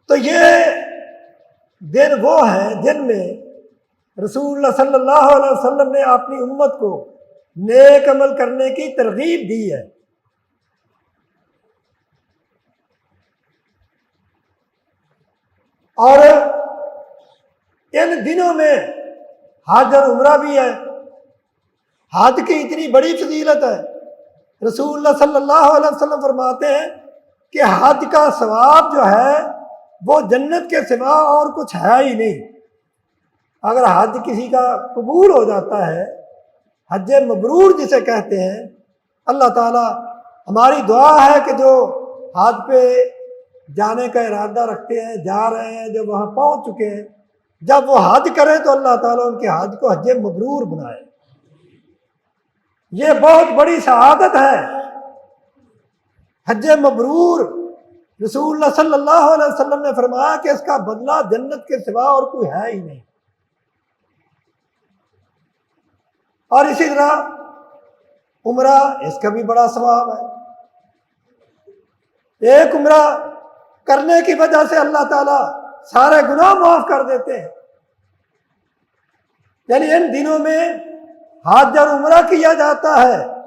تو یہ دن وہ ہیں جن میں رسول اللہ صلی اللہ علیہ وسلم نے اپنی امت کو نیک عمل کرنے کی ترغیب دی ہے۔ اور ان دنوں میں حج اور عمرہ بھی ہے۔ حج کی اتنی بڑی فضیلت ہے، رسول اللہ صلی اللہ علیہ وسلم فرماتے ہیں کہ حج کا ثواب جو ہے وہ جنت کے سوا اور کچھ ہے ہی نہیں۔ اگر حج کسی کا قبول ہو جاتا ہے، حج مبرور جسے کہتے ہیں، اللہ تعالیٰ ہماری دعا ہے کہ جو حج پہ جانے کا ارادہ رکھتے ہیں، جا رہے ہیں، جو وہاں پہنچ چکے ہیں، جب وہ حج کریں تو اللہ تعالیٰ ان کے حج کو حج مبرور بنائے۔ یہ بہت بڑی سعادت ہے۔ حج مبرور رسول اللہ صلی اللہ علیہ وسلم نے فرمایا کہ اس کا بدلہ جنت کے سوا اور کوئی ہے ہی نہیں۔ اور اسی طرح عمرہ، اس کا بھی بڑا ثواب ہے۔ ایک عمرہ کرنے کی وجہ سے اللہ تعالیٰ سارے گناہ معاف کر دیتے ہیں۔ یعنی ان دنوں میں حج اور عمرہ کیا جاتا ہے